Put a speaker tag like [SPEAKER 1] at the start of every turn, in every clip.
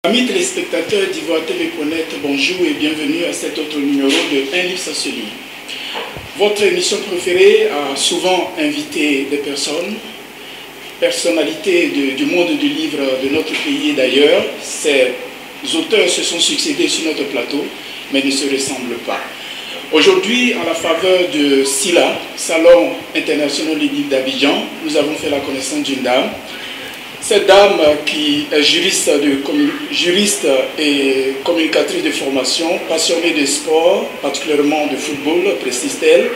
[SPEAKER 1] Amis téléspectateurs d'Ivoire TV.net, bonjour et bienvenue à cet autre numéro de Un livre ça se lit. Votre émission préférée a souvent invité des personnalités du monde du livre de notre pays et d'ailleurs. Ces auteurs se sont succédés sur notre plateau, mais ne se ressemblent pas. Aujourd'hui, à la faveur de SILA, Salon international du livre d'Abidjan, nous avons fait la connaissance d'une dame. Cette dame qui est juriste et communicatrice de formation, passionnée de sport, particulièrement de football, précise-t-elle,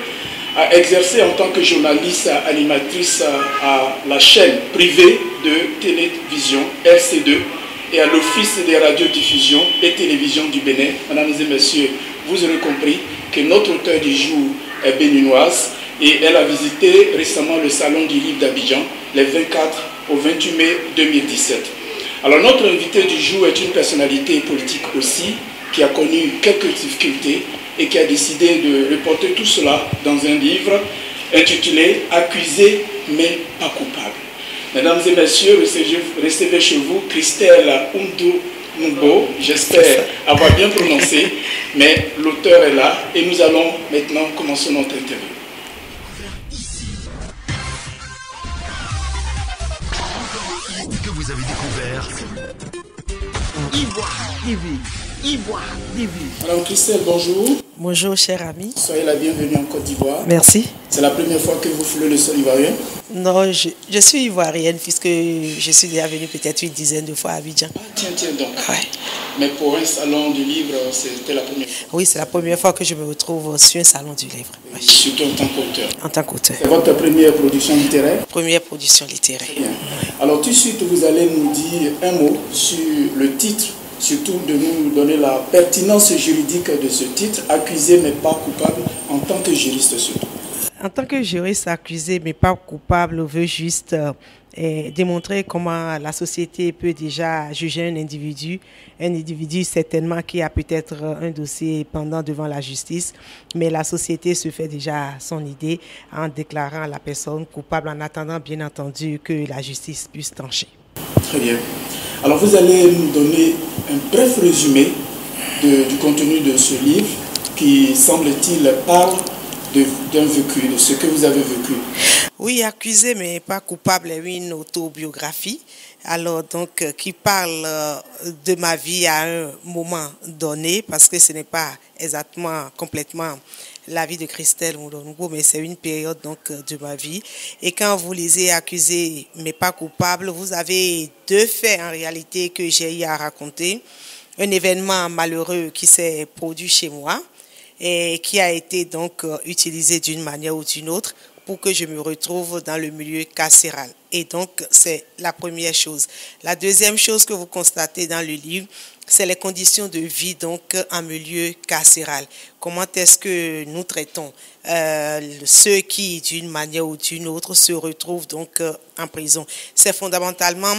[SPEAKER 1] a exercé en tant que journaliste animatrice à la chaîne privée de télévision RC2 et à l'Office des radiodiffusions et télévisions du Bénin. Mesdames et messieurs, vous aurez compris que notre auteur du jour est béninoise et elle a visité récemment le Salon du livre d'Abidjan les 24 au 28 mai 2017. Alors notre invité du jour est une personnalité politique aussi qui a connu quelques difficultés et qui a décidé de reporter tout cela dans un livre intitulé « Accusé mais pas coupable ». Mesdames et messieurs, recevez chez vous Christelle Oumdou-Moubo, j'espère avoir bien prononcé, mais l'auteur est là et nous allons maintenant commencer notre interview.
[SPEAKER 2] Que vous avez découvert Ivoire TV. Ivoire TV.
[SPEAKER 1] Alors Christelle, bonjour.
[SPEAKER 3] Bonjour cher ami.
[SPEAKER 1] Soyez la bienvenue en Côte d'Ivoire.
[SPEAKER 3] Merci.
[SPEAKER 1] C'est la première fois que vous foulez le sol ivoirien?
[SPEAKER 3] Non, je suis ivoirienne puisque je suis déjà venue peut-être une dizaine de fois à Abidjan.
[SPEAKER 1] Ah, tiens donc.
[SPEAKER 3] Ouais.
[SPEAKER 1] Mais pour un salon du livre, c'était la première fois?
[SPEAKER 3] Oui, c'est la première fois que je me retrouve sur un salon du livre. Oui.
[SPEAKER 1] Surtout en tant qu'auteur?
[SPEAKER 3] En tant qu'auteur.
[SPEAKER 1] C'est votre première production littéraire?
[SPEAKER 3] Première production littéraire.
[SPEAKER 1] Très bien. Alors tout de suite, vous allez nous dire un mot sur le titre, surtout de nous donner la pertinence juridique de ce titre, accusé mais pas coupable, en tant que juriste surtout.
[SPEAKER 3] En tant que juriste, accusé mais pas coupable veut juste démontrer comment la société peut déjà juger un individu certainement qui a peut-être un dossier pendant devant la justice, mais la société se fait déjà son idée en déclarant la personne coupable en attendant bien entendu que la justice puisse trancher.
[SPEAKER 1] Très bien. Alors vous allez nous donner un bref résumé du contenu de ce livre qui, semble-t-il, parle d'un vécu, de ce que vous avez vécu.
[SPEAKER 3] Oui, accusé mais pas coupable est une autobiographie, alors donc qui parle de ma vie à un moment donné, parce que ce n'est pas exactement complètement la vie de Christelle Oumdou-Moubo, mais c'est une période donc de ma vie. Et quand vous lisez accusé mais pas coupable, vous avez deux faits en réalité que j'ai eu à raconter. Un événement malheureux qui s'est produit chez moi et qui a été donc utilisé d'une manière ou d'une autre pour que je me retrouve dans le milieu carcéral. Et donc, c'est la première chose. La deuxième chose que vous constatez dans le livre, c'est les conditions de vie donc en milieu carcéral. Comment est-ce que nous traitons ceux qui, d'une manière ou d'une autre, se retrouvent donc en prison. C'est fondamentalement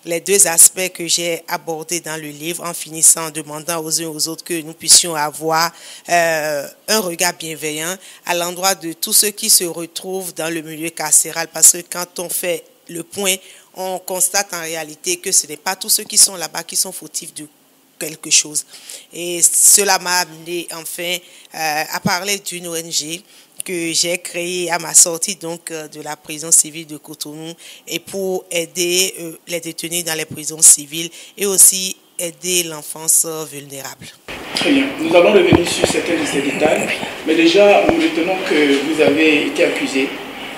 [SPEAKER 3] les deux aspects que j'ai abordés dans le livre, en finissant en demandant aux uns aux autres que nous puissions avoir un regard bienveillant à l'endroit de tous ceux qui se retrouvent dans le milieu carcéral, parce que quand on fait le point, on constate en réalité que ce n'est pas tous ceux qui sont là-bas qui sont fautifs de quelque chose. Et cela m'a amené enfin à parler d'une ONG que j'ai créée à ma sortie donc de la prison civile de Cotonou, et pour aider les détenus dans les prisons civiles et aussi aider l'enfance vulnérable.
[SPEAKER 1] Très bien. Nous allons revenir sur certains de ces détails, mais déjà nous retenons que vous avez été accusé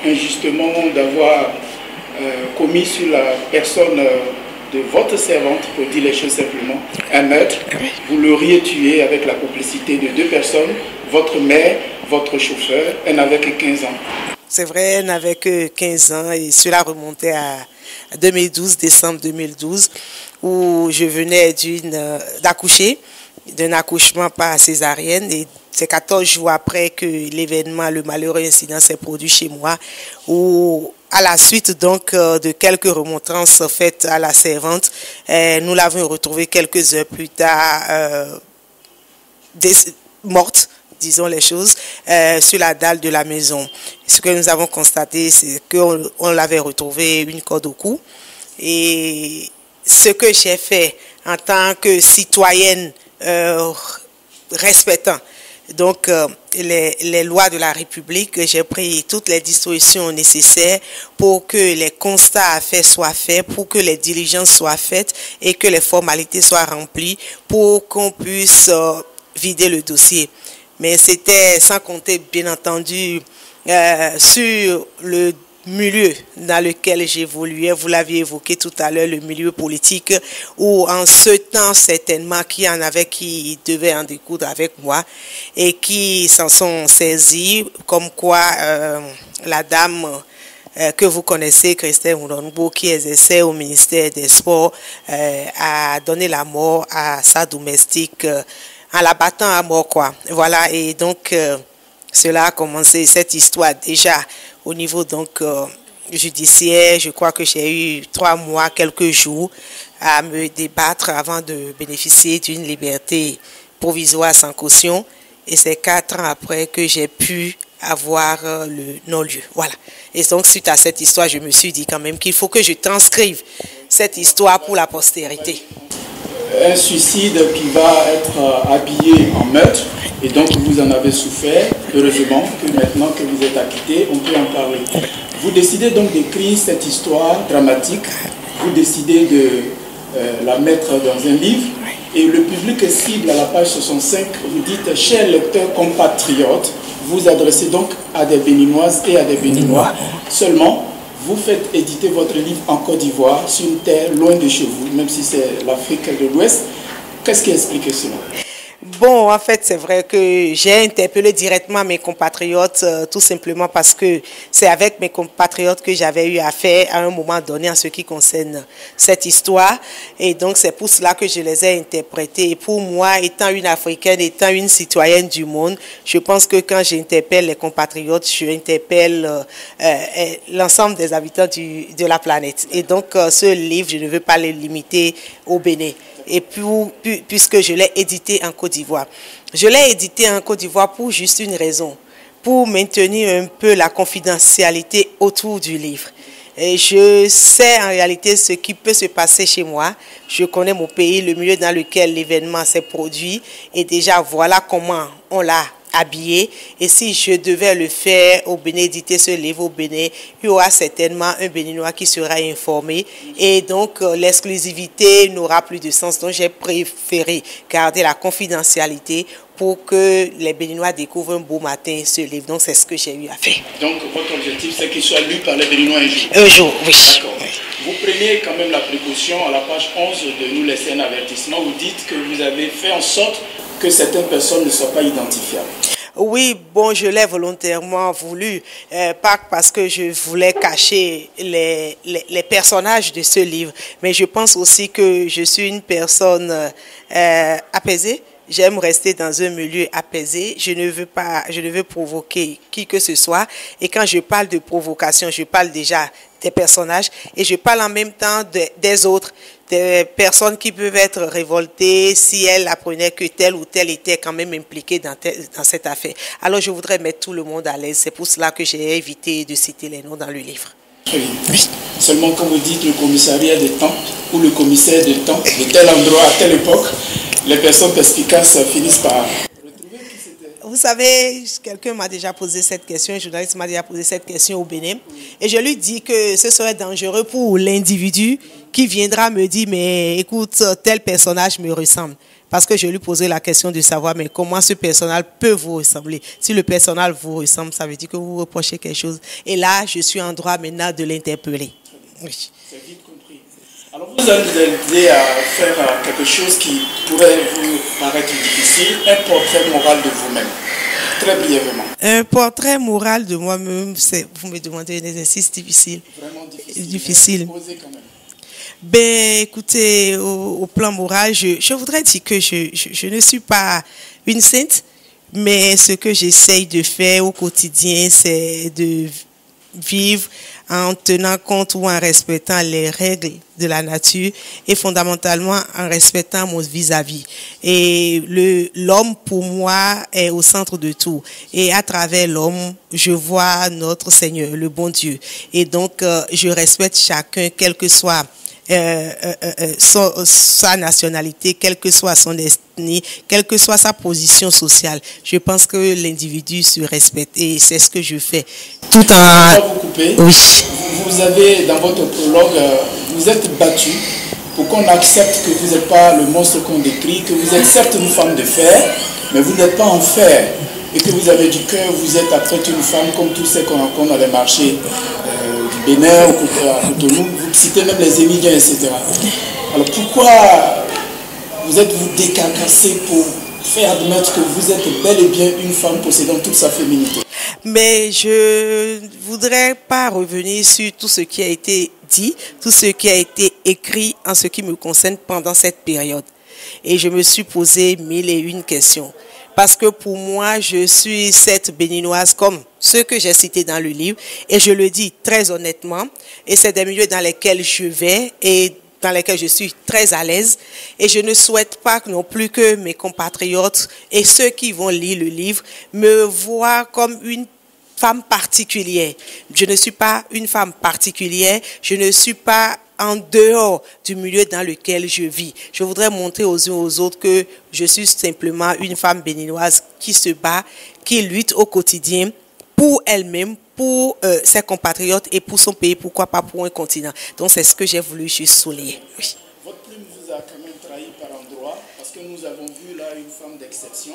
[SPEAKER 1] injustement d'avoir commis sur la personne de votre servante, pour dire les choses simplement, un meurtre. Vous l'auriez tué avec la complicité de deux personnes, votre mère, votre chauffeur. Elle n'avait que 15 ans.
[SPEAKER 3] C'est vrai, elle n'avait que 15 ans et cela remontait à 2012, décembre 2012, où je venais d'accoucher, d'un accouchement par césarienne, et c'est 14 jours après que l'événement, le malheureux incident s'est produit chez moi, où à la suite donc de quelques remontrances faites à la servante, nous l'avons retrouvée quelques heures plus tard morte, disons les choses, sur la dalle de la maison. Ce que nous avons constaté, c'est qu'on l'avait retrouvée une corde au cou. Et ce que j'ai fait en tant que citoyenne respectant donc les lois de la République, j'ai pris toutes les dispositions nécessaires pour que les constats à faire soient faits, pour que les diligences soient faites et que les formalités soient remplies pour qu'on puisse vider le dossier. Mais c'était sans compter, bien entendu, sur le milieu dans lequel j'évoluais. Vous l'aviez évoqué tout à l'heure, le milieu politique, où en ce temps certainement qu'il y en avait qui devaient en découdre avec moi et qui s'en sont saisis, comme quoi la dame que vous connaissez, Christelle Moulongo, qui exerçait au ministère des Sports, a donné la mort à sa domestique en la battant à mort, quoi. Voilà, et donc cela a commencé, cette histoire déjà au niveau donc judiciaire. Je crois que j'ai eu 3 mois, quelques jours à me débattre avant de bénéficier d'une liberté provisoire sans caution. Et c'est 4 ans après que j'ai pu avoir le non-lieu. Voilà. Et donc, suite à cette histoire, je me suis dit quand même qu'il faut que je transcrive cette histoire pour la postérité.
[SPEAKER 1] Un suicide qui va être habillé en meurtre, et donc vous en avez souffert. Heureusement que maintenant que vous êtes acquitté, on peut en parler. Vous décidez donc d'écrire cette histoire dramatique, vous décidez de la mettre dans un livre, et le public cible à la page 65, vous dites « Chers lecteurs compatriotes », vous adressez donc à des Béninoises et à des Béninois. Seulement, vous faites éditer votre livre en Côte d'Ivoire, sur une terre loin de chez vous, même si c'est l'Afrique de l'Ouest. Qu'est-ce qui explique cela?
[SPEAKER 3] Bon, en fait, c'est vrai que j'ai interpellé directement mes compatriotes, tout simplement parce que c'est avec mes compatriotes que j'avais eu affaire à un moment donné en ce qui concerne cette histoire. Et donc, c'est pour cela que je les ai interprétés. Et pour moi, étant une Africaine, étant une citoyenne du monde, je pense que quand j'interpelle les compatriotes, je interpelle l'ensemble des habitants de la planète. Et donc, ce livre, je ne veux pas le limiter au Bénin. Et puisque je l'ai édité en Côte d'Ivoire. Je l'ai édité en Côte d'Ivoire pour juste une raison, pour maintenir un peu la confidentialité autour du livre. Et je sais en réalité ce qui peut se passer chez moi. Je connais mon pays, le milieu dans lequel l'événement s'est produit. Et déjà, voilà comment on l'a habillé. Et si je devais le faire au Bénin, éditer ce livre au Bénin, il y aura certainement un Béninois qui sera informé. Et donc, l'exclusivité n'aura plus de sens. Donc, j'ai préféré garder la confidentialité pour que les Béninois découvrent un beau matin ce livre. Donc, c'est ce que j'ai eu à faire.
[SPEAKER 1] Donc, votre objectif, c'est qu'il soit lu par les Béninois un jour?
[SPEAKER 3] Un jour, oui.
[SPEAKER 1] D'accord. Vous prenez quand même la précaution, à la page 11, de nous laisser un avertissement. Vous dites que vous avez fait en sorte que certaines personnes ne soient pas identifiables.
[SPEAKER 3] Oui, bon, je l'ai volontairement voulu, pas parce que je voulais cacher les personnages de ce livre, mais je pense aussi que je suis une personne apaisée. J'aime rester dans un milieu apaisé. Je ne veux provoquer qui que ce soit. Et quand je parle de provocation, je parle déjà des personnages et je parle en même temps des autres, des personnes qui peuvent être révoltées si elles apprenaient que tel ou tel était quand même impliqué dans cette affaire. Alors je voudrais mettre tout le monde à l'aise. C'est pour cela que j'ai évité de citer les noms dans le livre.
[SPEAKER 1] Très bien. Oui. Seulement quand vous dites le commissariat de temps ou le commissaire de temps, de tel endroit à telle époque, les personnes perspicaces finissent par retrouver qui c'était.
[SPEAKER 3] Vous savez, quelqu'un m'a déjà posé cette question, un journaliste m'a déjà posé cette question au Bénin, et je lui dis que ce serait dangereux pour l'individu qui viendra me dire, mais écoute, tel personnage me ressemble. Parce que je lui posais la question de savoir, mais comment ce personnage peut vous ressembler? Si le personnage vous ressemble, ça veut dire que vous reprochez quelque chose. Et là, je suis en droit maintenant de l'interpeller. Oui.
[SPEAKER 1] C'est vite compris. Alors vous allez nous aider à faire quelque chose qui pourrait vous paraître difficile, un portrait moral de vous-même, très brièvement.
[SPEAKER 3] Un portrait moral de moi-même, vous me demandez un exercice difficile.
[SPEAKER 1] Vraiment difficile.
[SPEAKER 3] Difficile.
[SPEAKER 1] Posez quand même.
[SPEAKER 3] Ben, écoutez, au plan moral, je voudrais dire que je ne suis pas une sainte, mais ce que j'essaye de faire au quotidien, c'est de vivre en tenant compte ou en respectant les règles de la nature et fondamentalement en respectant mon vis-à-vis. Et l'homme, pour moi, est au centre de tout. Et à travers l'homme, je vois notre Seigneur, le bon Dieu. Et donc, je respecte chacun, quel que soit sa nationalité, quelle que soit son ethnie, quelle que soit sa position sociale. Je pense que l'individu se respecte et c'est ce que je fais. Tout en...
[SPEAKER 1] Je vais vous couper.
[SPEAKER 3] Oui.
[SPEAKER 1] Vous avez, dans votre prologue, vous êtes battu pour qu'on accepte que vous n'êtes pas le monstre qu'on décrit, que vous êtes certes une femme de fer, mais vous n'êtes pas en fer. Et que vous avez du cœur, vous êtes après une femme comme tous ceux qu'on rencontre dans les marchés du Bénin, à Cotonou, vous citez même les Émidiens, etc. Alors pourquoi vous êtes-vous décarcassé pour faire admettre que vous êtes bel et bien une femme possédant toute sa féminité?
[SPEAKER 3] Mais je voudrais pas revenir sur tout ce qui a été dit, tout ce qui a été écrit en ce qui me concerne pendant cette période. Et je me suis posé 1001 questions. Parce que pour moi, je suis cette béninoise comme ceux que j'ai cités dans le livre. Et je le dis très honnêtement. Et c'est des milieux dans lesquels je vais et dans lesquels je suis très à l'aise. Et je ne souhaite pas non plus que mes compatriotes et ceux qui vont lire le livre me voient comme une femme particulière. Je ne suis pas une femme particulière. Je ne suis pas en dehors du milieu dans lequel je vis. Je voudrais montrer aux uns aux autres que je suis simplement une femme béninoise qui se bat, qui lutte au quotidien pour elle-même, pour ses compatriotes et pour son pays, pourquoi pas pour un continent. Donc c'est ce que j'ai voulu juste souligner. Oui.
[SPEAKER 1] Votre plume vous a quand même trahi par endroit, parce que nous avons vu là une femme d'exception.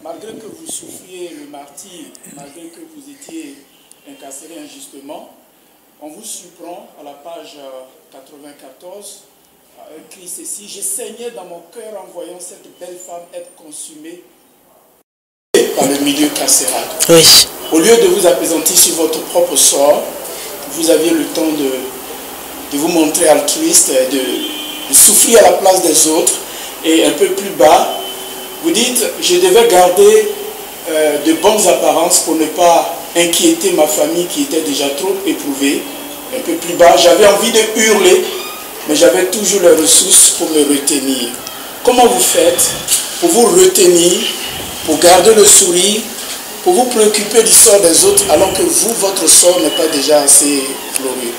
[SPEAKER 1] Malgré que vous souffriez le martyre, malgré que vous étiez incarcéré injustement, on vous surprend à la page 94, écrit ceci: je saignais dans mon cœur en voyant cette belle femme être consumée par le milieu carcéral.
[SPEAKER 3] Oui.
[SPEAKER 1] Au lieu de vous appesantir sur votre propre sort, vous aviez le temps de vous montrer altruiste, de souffrir à la place des autres. Et un peu plus bas, vous dites: je devais garder de bonnes apparences pour ne pas inquiéter ma famille qui était déjà trop éprouvée. Un peu plus bas, j'avais envie de hurler, mais j'avais toujours les ressources pour me retenir. Comment vous faites pour vous retenir, pour garder le sourire, pour vous préoccuper du sort des autres, alors que vous, votre sort n'est pas déjà assez glorieux?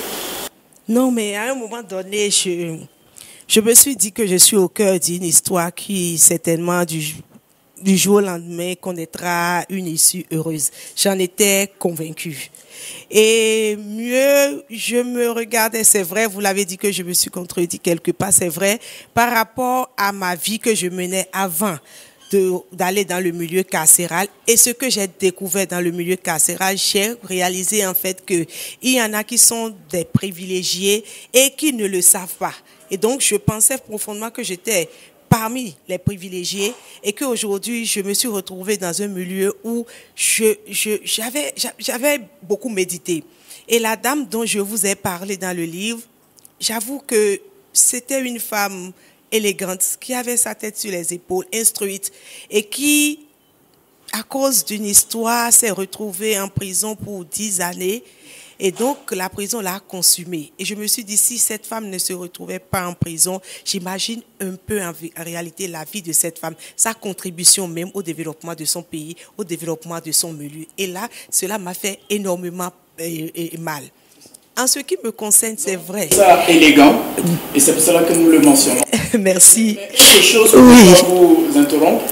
[SPEAKER 3] Non, mais à un moment donné, je me suis dit que je suis au cœur d'une histoire qui certainement du jour au lendemain connaîtra une issue heureuse. J'en étais convaincue. Et mieux, je me regardais, c'est vrai, vous l'avez dit que je me suis contredit quelque part, c'est vrai, par rapport à ma vie que je menais avant d'aller dans le milieu carcéral. Et ce que j'ai découvert dans le milieu carcéral, j'ai réalisé en fait que il y en a qui sont des privilégiés et qui ne le savent pas. Et donc, je pensais profondément que j'étais parmi les privilégiés et qu'aujourd'hui, je me suis retrouvée dans un milieu où j'avais beaucoup médité. Et la dame dont je vous ai parlé dans le livre, j'avoue que c'était une femme élégante, qui avait sa tête sur les épaules, instruite, et qui, à cause d'une histoire, s'est retrouvée en prison pour 10 années. Et donc, la prison l'a consumée. Et je me suis dit, si cette femme ne se retrouvait pas en prison, j'imagine un peu en réalité la vie de cette femme, sa contribution même au développement de son pays, au développement de son milieu. Et là, cela m'a fait énormément mal. En ce qui me concerne, c'est vrai.
[SPEAKER 1] C'est ça élégant, et c'est pour cela que nous le mentionnons.
[SPEAKER 3] Merci.
[SPEAKER 1] Mais quelque chose, pour vous interrompre,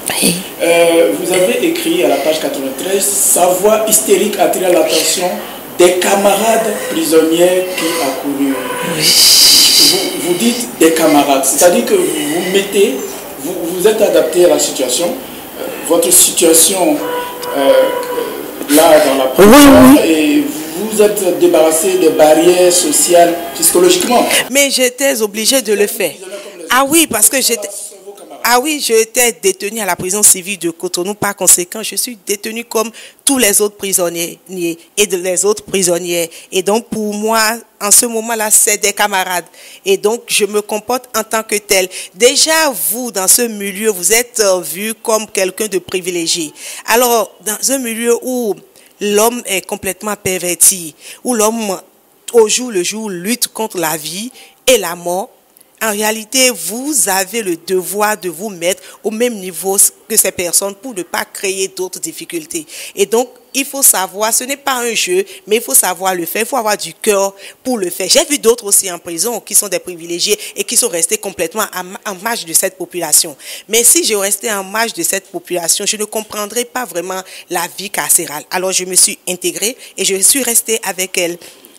[SPEAKER 1] vous avez écrit à la page 93, sa voix hystérique attira l'attention des camarades prisonnières qui accoururent. Vous dites des camarades, c'est-à-dire que vous êtes adapté à la situation, votre situation là dans la prison, et vous êtes débarrassé des barrières sociales psychologiquement.
[SPEAKER 3] Mais j'étais obligée de le faire. Ah oui, parce que j'étais détenue à la prison civile de Cotonou. Par conséquent, je suis détenue comme tous les autres prisonniers et les autres prisonnières. Et donc, pour moi, en ce moment-là, c'est des camarades. Et donc, je me comporte en tant que tel. Déjà, vous, dans ce milieu, vous êtes vu comme quelqu'un de privilégié. Alors, dans un milieu où l'homme est complètement perverti, où l'homme, au jour le jour, lutte contre la vie et la mort, En réalité, vous avez le devoir de vous mettre au même niveau que ces personnes pour ne pas créer d'autres difficultés. Et donc, il faut savoir, ce n'est pas un jeu, mais il faut savoir le faire, il faut avoir du cœur pour le faire. J'ai vu d'autres aussi en prison qui sont des privilégiés et qui sont restés complètement en marge de cette population. Mais si je restais en marge de cette population, je ne comprendrais pas vraiment la vie carcérale. Alors, je me suis intégrée et je suis restée avec elle.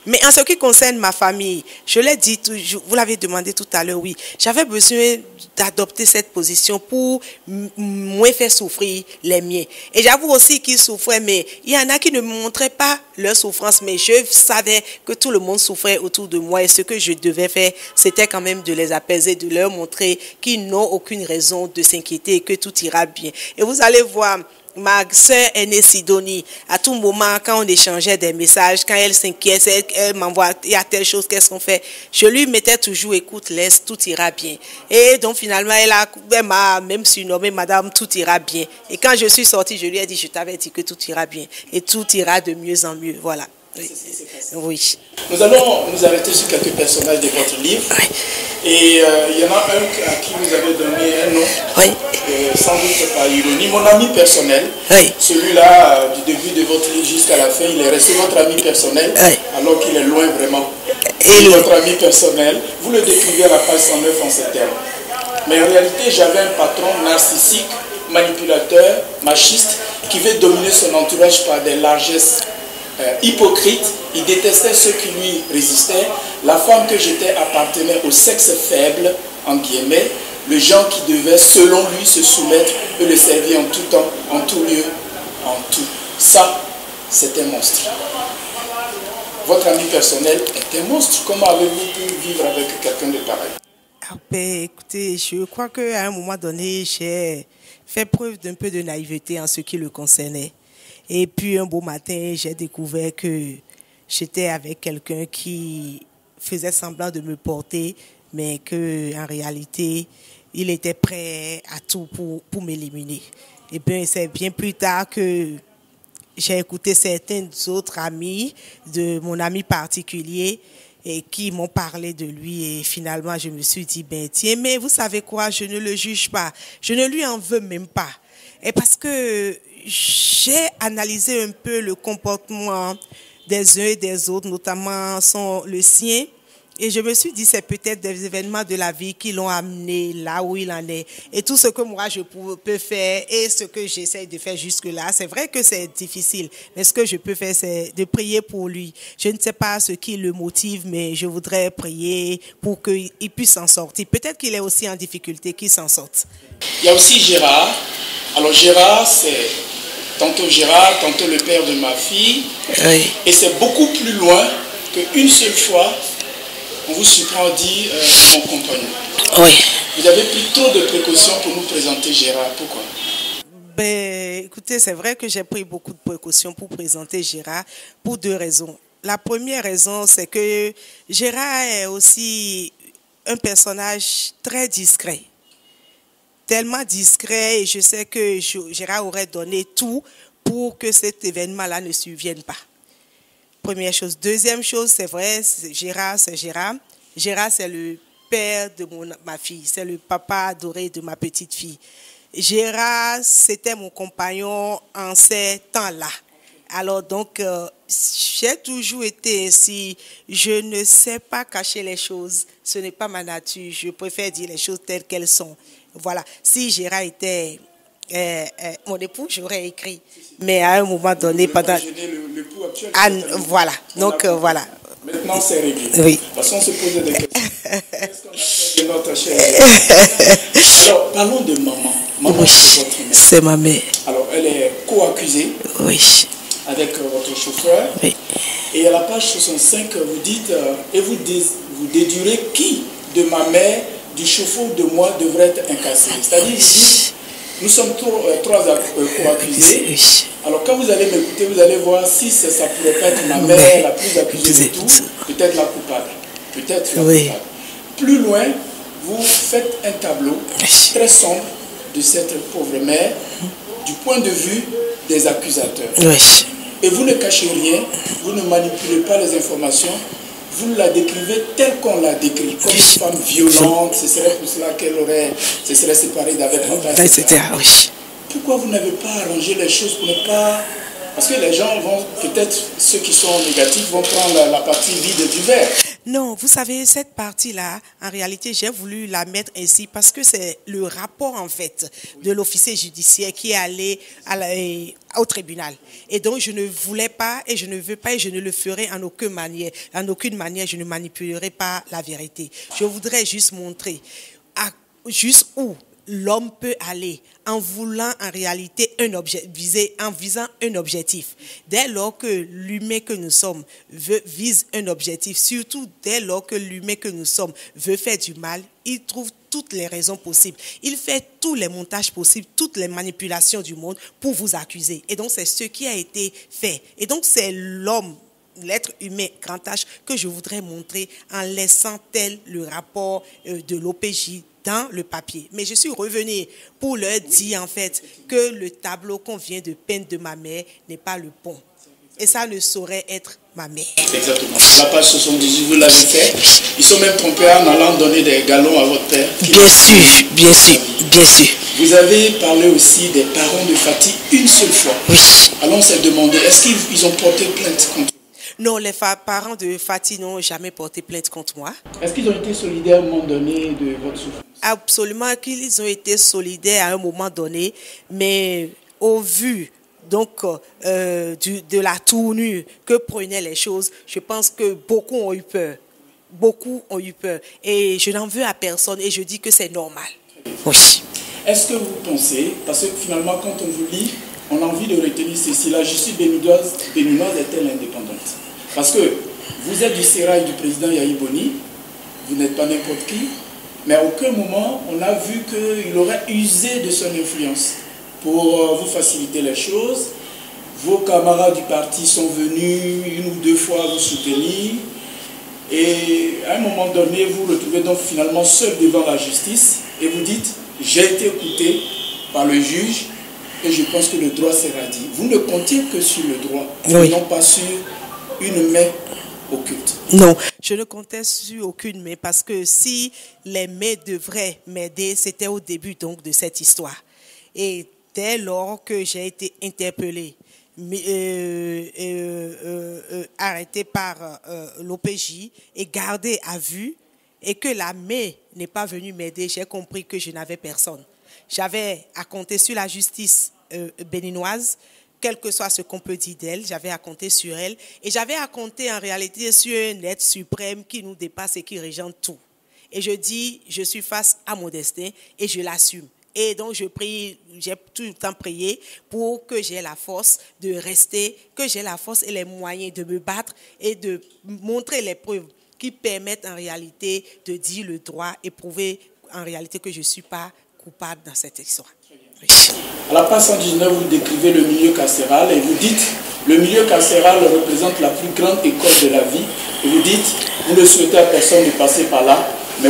[SPEAKER 3] Mais en ce qui concerne ma famille, je l'ai dit, vous l'avez demandé tout à l'heure, oui, j'avais besoin d'adopter cette position pour moins faire souffrir les miens. Et j'avoue aussi qu'ils souffraient, mais il y en a qui ne me montraient pas leur souffrance, mais je savais que tout le monde souffrait autour de moi et ce que je devais faire, c'était quand même de les apaiser, de leur montrer qu'ils n'ont aucune raison de s'inquiéter et que tout ira bien. Et vous allez voir, ma soeur aînée Sidonie, à tout moment, quand on échangeait des messages, quand elle s'inquiète, elle m'envoie, il y a telle chose, qu'est-ce qu'on fait? Je lui mettais toujours, écoute, laisse, tout ira bien. Et donc finalement, elle m'a même surnommé Madame, tout ira bien. Et quand je suis sortie, je lui ai dit, je t'avais dit que tout ira bien. Et tout ira de mieux en mieux, voilà. Oui. Oui.
[SPEAKER 1] Nous allons nous arrêter sur quelques personnages de votre livre.
[SPEAKER 3] Oui.
[SPEAKER 1] Et il y en a un à qui vous avez donné un nom,
[SPEAKER 3] oui.
[SPEAKER 1] Sans doute par ironie, mon ami personnel.
[SPEAKER 3] Oui.
[SPEAKER 1] Celui-là, du début de votre livre jusqu'à la fin, il est resté votre ami personnel, oui. Alors qu'il est loin vraiment. Et votre ami personnel, vous le décrivez à la page 109 en ces termes. Mais en réalité, j'avais un patron narcissique, manipulateur, machiste, qui veut dominer son entourage par des largesses hypocrite. Il détestait ceux qui lui résistaient. La femme que j'étais appartenait au sexe faible, en guillemets, le genre qui devait, selon lui, se soumettre et le servir en tout temps, en tout lieu, en tout. Ça, c'est un monstre. Votre ami personnel est un monstre. Comment avez-vous pu vivre avec quelqu'un de pareil?
[SPEAKER 3] Ah ben, écoutez, je crois qu'à un moment donné, j'ai fait preuve d'un peu de naïveté en ce qui le concernait. Et puis un beau matin, j'ai découvert que j'étais avec quelqu'un qui faisait semblant de me porter, mais qu'en réalité, il était prêt à tout pour m'éliminer. Et bien, c'est bien plus tard que j'ai écouté certains autres amis, de mon ami particulier, et qui m'ont parlé de lui. Et finalement, je me suis dit, ben tiens, mais vous savez quoi, je ne le juge pas. Je ne lui en veux même pas. Et parce que j'ai analysé un peu le comportement des uns et des autres, notamment le sien, et je me suis dit c'est peut-être des événements de la vie qui l'ont amené là où il en est. Et tout ce que moi je peux faire et ce que j'essaie de faire jusque-là, c'est vrai que c'est difficile, mais ce que je peux faire, c'est de prier pour lui. Je ne sais pas ce qui le motive, mais je voudrais prier pour qu'il puisse s'en sortir. Peut-être qu'il est aussi en difficulté, qu'il s'en sorte.
[SPEAKER 1] Il y a aussi Gérard. Alors Gérard, c'est tantôt Gérard, tantôt le père de ma fille. Oui. Et c'est beaucoup plus loin qu'une seule fois, on vous surprend dire mon compagnon. Oui. Vous avez pris trop de précautions pour nous présenter Gérard. Pourquoi?
[SPEAKER 3] Ben, écoutez, c'est vrai que j'ai pris beaucoup de précautions pour présenter Gérard pour deux raisons. La première raison, c'est que Gérard est aussi un personnage très discret. Tellement discret, et je sais que Gérard aurait donné tout pour que cet événement-là ne survienne pas. Première chose. Deuxième chose, c'est vrai, Gérard, c'est Gérard. Gérard, c'est le père de ma fille, c'est le papa adoré de ma petite fille. Gérard, c'était mon compagnon en ces temps-là. Alors donc, j'ai toujours été ainsi. Je ne sais pas cacher les choses. Ce n'est pas ma nature. Je préfère dire les choses telles qu'elles sont. Voilà. Si Gérard était mon époux, j'aurais écrit. Mais à un moment donné, pendant...
[SPEAKER 1] L'époux actuel,
[SPEAKER 3] voilà. Donc, voilà.
[SPEAKER 1] Maintenant, c'est réglé.
[SPEAKER 3] Oui.
[SPEAKER 1] Parce qu'on se posait des questions. Qu'est-ce qu'on a fait de notre chère? Alors, parlons de maman. Maman,
[SPEAKER 3] oui,
[SPEAKER 1] c'est votre mère.
[SPEAKER 3] C'est ma mère.
[SPEAKER 1] Alors, elle est co-accusée. Oui. Avec votre chauffeur. Oui. Et à la page 65, vous dites, et vous dédurez qui de ma mère, du chauffeur de moi, devrait être incarcéré. C'est-à-dire, vous dites, nous sommes trois co-accusés. Oui. Alors, quand vous allez m'écouter, vous allez voir si ça pourrait pas être ma mère la plus accusée de tout, peut-être la coupable. Peut-être la coupable. Plus loin, vous faites un tableau très sombre de cette pauvre mère, du point de vue des accusateurs. Oui. Et vous ne cachez rien, vous ne manipulez pas les informations, vous la décrivez telle qu'on l'a décrit, comme une femme violente, ce serait pour cela qu'elle se serait séparée d'avec papa, etc.
[SPEAKER 3] Oui.
[SPEAKER 1] Pourquoi vous n'avez pas arrangé les choses pour ne pas... Parce que les gens vont, peut-être ceux qui sont négatifs, vont prendre la partie vide du verre.
[SPEAKER 3] Non, vous savez, cette partie-là, en réalité, j'ai voulu la mettre ainsi parce que c'est le rapport, en fait, de l'officier judiciaire qui est allé au tribunal. Et donc, je ne voulais pas, et je ne veux pas, et je ne le ferai en aucune manière. En aucune manière, je ne manipulerai pas la vérité. Je voudrais juste montrer juste où l'homme peut aller en voulant en réalité en visant un objectif. Dès lors que l'humain que nous sommes vise un objectif, surtout dès lors que l'humain que nous sommes veut faire du mal, il trouve toutes les raisons possibles. Il fait tous les montages possibles, toutes les manipulations du monde pour vous accuser. Et donc c'est ce qui a été fait. Et donc c'est l'homme, l'être humain grand H que je voudrais montrer en laissant tel le rapport de l'OPJ dans le papier. Mais je suis revenue pour leur dire en fait que le tableau qu'on vient de peindre de ma mère n'est pas le bon. Et ça ne saurait être ma mère.
[SPEAKER 1] Exactement. La page 78, vous l'avez fait. Ils sont même trompés en allant donner des galons à votre père.
[SPEAKER 3] Bien sûr, bien sûr, bien sûr.
[SPEAKER 1] Vous avez parlé aussi des parents de Fatih une seule fois.
[SPEAKER 3] Oui.
[SPEAKER 1] Alors on s'est demandé, est-ce qu'ils ont porté plainte contre vous?
[SPEAKER 3] Non, les parents de Fatih n'ont jamais porté plainte contre moi.
[SPEAKER 1] Est-ce qu'ils ont été solidaires à un moment donné de votre souffrance?
[SPEAKER 3] Absolument qu'ils ont été solidaires à un moment donné, mais au vu donc de la tournure que prenaient les choses, je pense que beaucoup ont eu peur. Beaucoup ont eu peur. Et je n'en veux à personne et je dis que c'est normal. Oui.
[SPEAKER 1] Est-ce que vous pensez, parce que finalement quand on vous lit, on a envie de retenir ceci, la justice béninoise est-elle indépendante? Parce que vous êtes du sérail du président Yahi Boni, vous n'êtes pas n'importe qui, mais à aucun moment on a vu qu'il aurait usé de son influence pour vous faciliter les choses. Vos camarades du parti sont venus une ou deux fois vous soutenir et à un moment donné vous retrouvez donc finalement seul devant la justice et vous dites j'ai été écouté par le juge et je pense que le droit sera dit. Vous ne comptiez que sur le droit, oui, et non pas sur une main occulte.
[SPEAKER 3] Non, je ne comptais sur aucune main parce que si les mains devraient m'aider, c'était au début donc de cette histoire. Et dès lors que j'ai été interpellée, arrêtée par l'OPJ et gardée à vue, et que la main n'est pas venue m'aider, j'ai compris que je n'avais personne. J'avais à compter sur la justice béninoise, quel que soit ce qu'on peut dire d'elle, j'avais à compter sur elle. Et j'avais à compter en réalité sur un être suprême qui nous dépasse et qui régente tout. Et je dis, je suis face à mon destin et je l'assume. Et donc je prie, j'ai tout le temps prié pour que j'ai la force de rester, que j'ai la force et les moyens de me battre et de montrer les preuves qui permettent en réalité de dire le droit et prouver en réalité que je ne suis pas coupable dans cette histoire. Oui.
[SPEAKER 1] À la page 119, vous décrivez le milieu carcéral et vous dites le milieu carcéral représente la plus grande école de la vie. Et vous dites, vous ne souhaitez à personne de passer par là, mais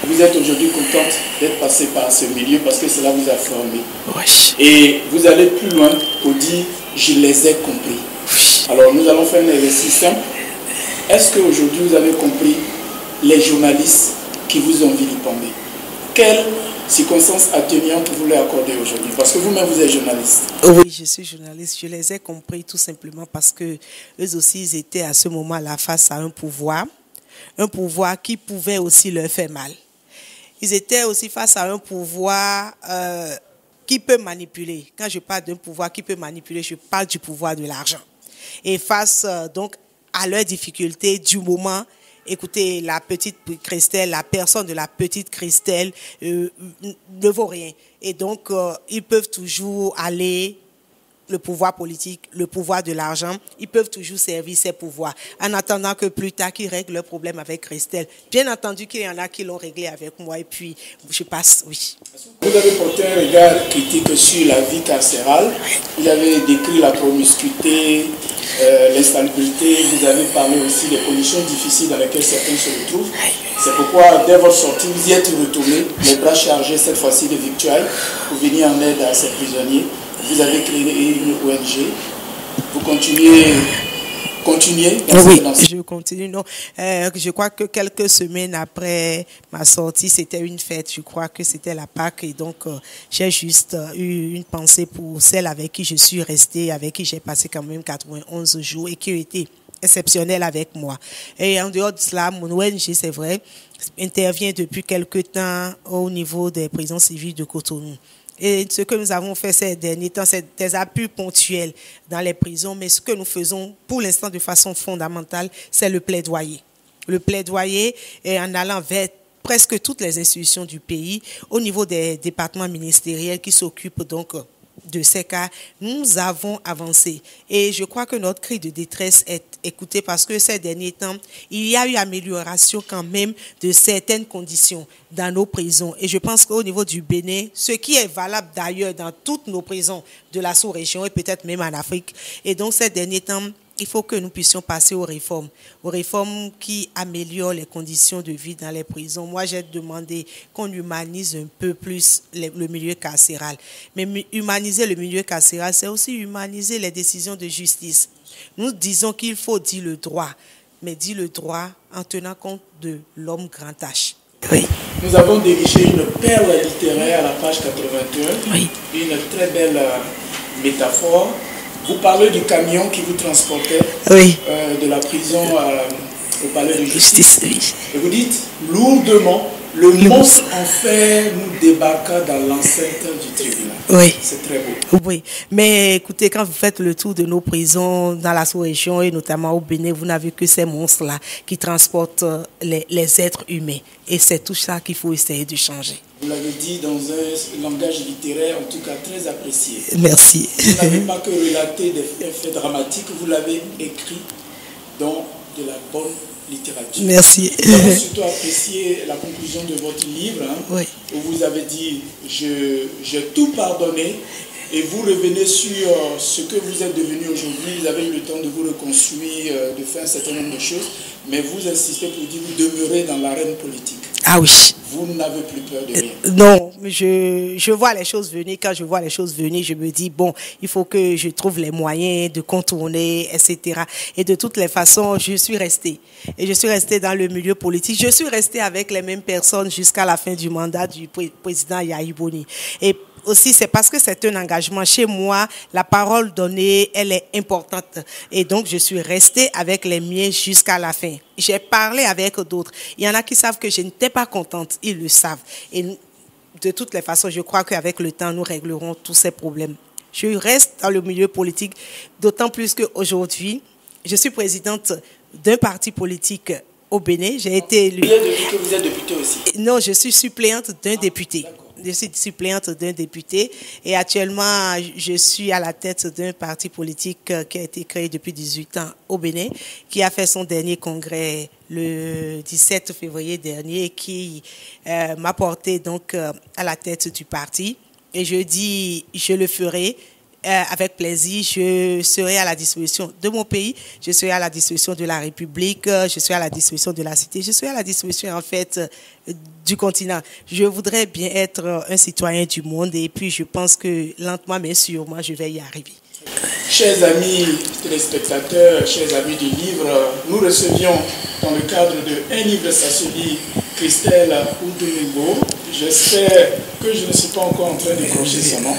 [SPEAKER 1] vous êtes aujourd'hui contente d'être passé par ce milieu parce que cela vous a formé.
[SPEAKER 3] Oui.
[SPEAKER 1] Et vous allez plus loin pour dire, je les ai compris.
[SPEAKER 3] Oui.
[SPEAKER 1] Alors nous allons faire un exercice simple. Est-ce qu'aujourd'hui vous avez compris les journalistes qui vous ont vilipendé? Quelles circonstances atténuantes vous les accordez aujourd'hui? Parce que vous-même vous êtes journaliste.
[SPEAKER 3] Oui, je suis journaliste. Je les ai compris tout simplement parce que eux aussi ils étaient à ce moment-là face à un pouvoir qui pouvait aussi leur faire mal. Ils étaient aussi face à un pouvoir qui peut manipuler. Quand je parle d'un pouvoir qui peut manipuler, je parle du pouvoir de l'argent. Et face donc à leurs difficultés du moment, écoutez, la petite Christelle, la personne de la petite Christelle ne vaut rien. Et donc, ils peuvent toujours aller, le pouvoir politique, le pouvoir de l'argent, ils peuvent toujours servir ces pouvoirs. En attendant que plus tard, qu'ils règlent leurs problèmes avec Christelle. Bien entendu qu'il y en a qui l'ont réglé avec moi et puis je passe, oui.
[SPEAKER 1] Vous avez porté un regard critique sur la vie carcérale. Vous avez décrit la promiscuité, l'insalubrité. Vous avez parlé aussi des conditions difficiles dans lesquelles certains se retrouvent. C'est pourquoi, dès votre sortie, vous y êtes retourné, les bras chargés cette fois-ci de victuailles, pour venir en aide à ces prisonniers. Vous avez créé une ONG, vous continuez continuez dans
[SPEAKER 3] Oui,
[SPEAKER 1] cette lancée.
[SPEAKER 3] je continue. Non, je crois que quelques semaines après ma sortie, c'était une fête. Je crois que c'était la Pâques. Et donc, j'ai juste eu une pensée pour celle avec qui je suis restée, avec qui j'ai passé quand même 91 jours et qui a été exceptionnelle avec moi. Et en dehors de cela, mon ONG, c'est vrai, intervient depuis quelque temps au niveau des prisons civiles de Cotonou. Et ce que nous avons fait ces derniers temps, c'est des appuis ponctuels dans les prisons, mais ce que nous faisons pour l'instant de façon fondamentale, c'est le plaidoyer. Le plaidoyer est en allant vers presque toutes les institutions du pays, au niveau des départements ministériels qui s'occupent donc de ces cas, nous avons avancé. Et je crois que notre cri de détresse est écouté parce que ces derniers temps, il y a eu amélioration quand même de certaines conditions dans nos prisons. Et je pense qu'au niveau du Bénin, ce qui est valable d'ailleurs dans toutes nos prisons de la sous-région et peut-être même en Afrique. Et donc ces derniers temps, il faut que nous puissions passer aux réformes qui améliorent les conditions de vie dans les prisons. Moi, j'ai demandé qu'on humanise un peu plus le milieu carcéral. Mais humaniser le milieu carcéral, c'est aussi humaniser les décisions de justice. Nous disons qu'il faut dire le droit, mais dire le droit en tenant compte de l'homme grand H. Oui.
[SPEAKER 1] Nous avons dirigé une perle littéraire à la page 81,
[SPEAKER 3] Oui.
[SPEAKER 1] Une très belle métaphore. Vous parlez du camion qui vous transportait
[SPEAKER 3] Oui.
[SPEAKER 1] De la prison au palais de justice.
[SPEAKER 3] Oui.
[SPEAKER 1] Et vous dites lourdement, le monstre en fer nous débarqua dans l'enceinte du tribunal.
[SPEAKER 3] Oui.
[SPEAKER 1] C'est très beau.
[SPEAKER 3] Oui, mais écoutez, quand vous faites le tour de nos prisons dans la sous-région et notamment au Bénin, vous n'avez que ces monstres-là qui transportent les êtres humains. Et c'est tout ça qu'il faut essayer de changer.
[SPEAKER 1] Vous l'avez dit dans un langage littéraire, en tout cas très apprécié.
[SPEAKER 3] Merci.
[SPEAKER 1] Vous n'avez pas que relaté des faits dramatiques, vous l'avez écrit dans de la bonne littérature.
[SPEAKER 3] Merci.
[SPEAKER 1] Nous avons surtout apprécié la conclusion de votre livre,
[SPEAKER 3] Oui.
[SPEAKER 1] où vous avez dit « j'ai tout pardonné ». Et vous revenez sur ce que vous êtes devenu aujourd'hui. Vous avez eu le temps de vous reconstruire, de faire un certain nombre de choses. Mais vous insistez pour dire que vous demeurez dans l'arène politique.
[SPEAKER 3] Ah oui.
[SPEAKER 1] Vous n'avez plus peur de rien.
[SPEAKER 3] Non, je vois les choses venir. Quand je vois les choses venir, je me dis, bon, il faut que je trouve les moyens de contourner, etc. Et de toutes les façons, je suis restée. Et je suis restée dans le milieu politique. Je suis restée avec les mêmes personnes jusqu'à la fin du mandat du président Yahi Boni. Et aussi, c'est parce que c'est un engagement. Chez moi, la parole donnée, elle est importante. Et donc, je suis restée avec les miens jusqu'à la fin. J'ai parlé avec d'autres. Il y en a qui savent que je n'étais pas contente. Ils le savent. Et de toutes les façons, je crois qu'avec le temps, nous réglerons tous ces problèmes. Je reste dans le milieu politique, d'autant plus qu'aujourd'hui, je suis présidente d'un parti politique au Bénin. J'ai été élue.
[SPEAKER 1] Vous êtes député aussi?
[SPEAKER 3] Non, je suis suppléante d'un député. Je suis suppléante d'un député et actuellement, je suis à la tête d'un parti politique qui a été créé depuis 18 ans au Bénin, qui a fait son dernier congrès le 17 février dernier et qui m'a porté donc à la tête du parti. Et je dis, je le ferai avec plaisir. Je serai à la disposition de mon pays, je serai à la disposition de la République, je serai à la disposition de la cité, je serai à la disposition en fait du continent. Je voudrais bien être un citoyen du monde et puis je pense que lentement mais sûrement je vais y arriver.
[SPEAKER 1] Chers amis téléspectateurs, chers amis du livre, nous recevions dans le cadre de Un livre ça se lit Christelle Oudounubo. J'espère que je ne suis pas encore en train de crocher son nom.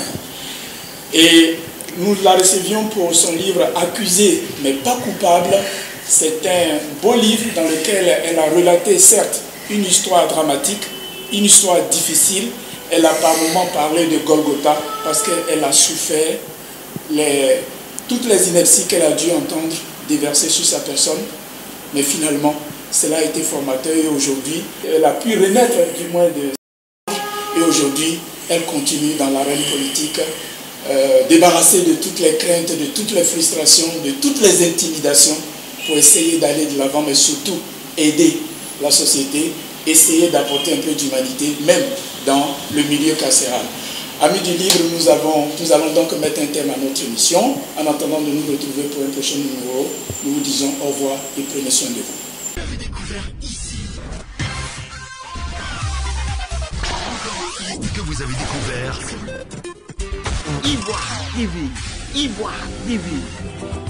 [SPEAKER 1] Et nous la recevions pour son livre Accusé mais pas coupable. C'est un beau livre dans lequel elle a relaté certes une histoire dramatique, une histoire difficile. Elle a par moments parlé de Golgotha parce qu'elle a souffert toutes les inerties qu'elle a dû entendre déverser sur sa personne. Mais finalement, cela a été formateur et aujourd'hui, elle a pu renaître du moins de... Et aujourd'hui, elle continue dans l'arène politique. Débarrasser de toutes les craintes, de toutes les frustrations, de toutes les intimidations pour essayer d'aller de l'avant, mais surtout aider la société, essayer d'apporter un peu d'humanité, même dans le milieu carcéral. Amis du livre, nous allons donc mettre un terme à notre émission. En attendant de nous retrouver pour un prochain numéro, nous vous disons au revoir et prenez soin de vous.
[SPEAKER 2] Vous avez découvert ici. Encore un hit que vous avez découvert.
[SPEAKER 4] Ivoire TV. Ivoire TV.